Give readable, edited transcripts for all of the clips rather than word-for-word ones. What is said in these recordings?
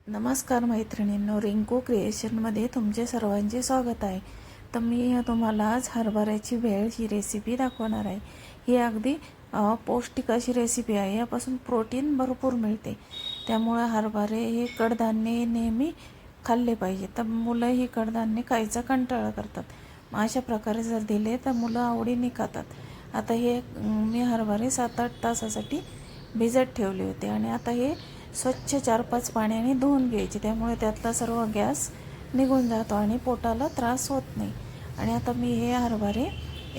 नमस्कार मैत्रिणींनो, रिंकू क्रिएशनमध्ये तुमचे सर्वांचे स्वागत आहे. तर मी तुम्हाला आज हरभऱ्याची भेळ ही रेसिपी दाखवणार आहे. ही अगदी पौष्टिक अशी रेसिपी आहे. यापासून प्रोटीन भरपूर मिळते. त्यामुळे हरभरे हे कडधान्य नेहमी खाल्ले पाहिजे. तर मुलं ही कडधान्य खायचा कंटाळा करतात. अशा प्रकारे जर दिले तर मुलं आवडीने खातात. आता हे मी हरभरे 7-8 तासासाठी भिजत ठेवले होते आणि आता हे स्वच्छ 4-5 पाण्याने धुवून घ्यायचे. त्यामुळे त्यातला सर्व गॅस निघून जातो आणि पोटाला त्रास होत नाही. आणि आता मी हे हरभरे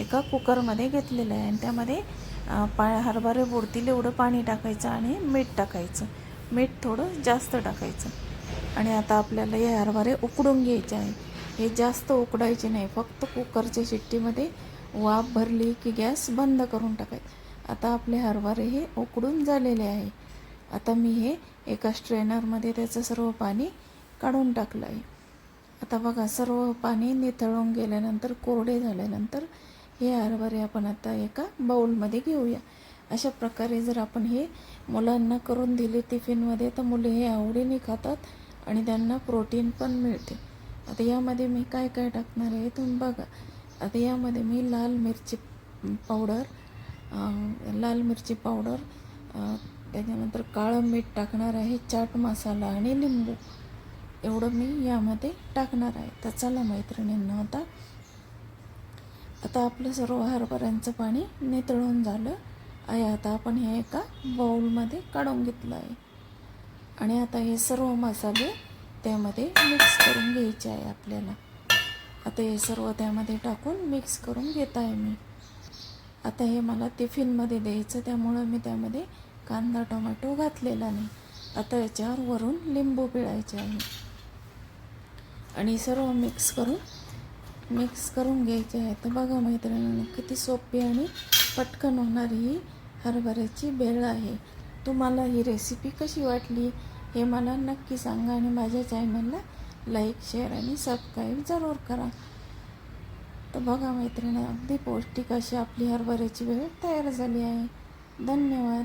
एका कुकरमध्ये घेतलेलं आहे आणि त्यामध्ये हरभरे बुडतील एवढं पाणी टाकायचं आणि मीठ टाकायचं. मीठ थोडं जास्त टाकायचं. आणि आता आपल्याला हे हरभरे उकडून घ्यायचे आहे. हे जास्त उकडायचे नाही, फक्त कुकरच्या शिट्टीमध्ये वाफ भरली की गॅस बंद करून टाकायचं. आता आपले हरभरे हे उकडून झालेले आहे. आता मी हे एका स्ट्रेनरमध्ये त्याचं सर्व पाणी काढून टाकलं आहे. आता बघा, सर्व पाणी निथळून गेल्यानंतर, कोरडे झाल्यानंतर हे हरभरे आपण आता एका बाऊलमध्ये घेऊया. अशा प्रकारे जर आपण हे मुलांना करून दिले टिफिनमध्ये तर मुले हे आवडीने खातात आणि त्यांना प्रोटीन पण मिळते. आता यामध्ये मी काय काय टाकणार आहे तुम्ही बघा. आता यामध्ये मी लाल मिरची पावडर, त्याच्यानंतर काळं मीठ टाकणार आहे, चाट मसाला आणि लिंबू एवढं मी यामध्ये टाकणार आहे. तर चला मैत्रिणींना, आता आपलं सर्व हरभऱ्यांचं पाणी नितळून झालं आहे. आता आपण हे एका बाऊलमध्ये काढून घेतलं आहे आणि आता हे सर्व मसाले त्यामध्ये मिक्स करून घ्यायचे आहे आपल्याला. आता हे सर्व त्यामध्ये टाकून मिक्स करून घेत आहे मी. आता हे मला टिफिनमध्ये द्यायचं, त्यामुळं मी त्यामध्ये कांदा टोमॅटो घातलेला नाही. आता याच्यावर वरून लिंबू पिळायचे आहे आणि सर्व मिक्स करून घ्यायचे आहे. तर बघा मैत्रिणींनो, किती सोपी आणि पटकन होणारी ही हरभऱ्याची भेळ आहे. तुम्हाला ही रेसिपी कशी वाटली हे मला नक्की सांगा आणि माझ्या चॅनलला लाईक, शेअर आणि सबस्क्राईब जरूर करा. तर बघा मैत्रिणी, अगदी पौष्टिक अशी आपली हरभऱ्याची भेळ तयार झाली आहे. धन्यवाद.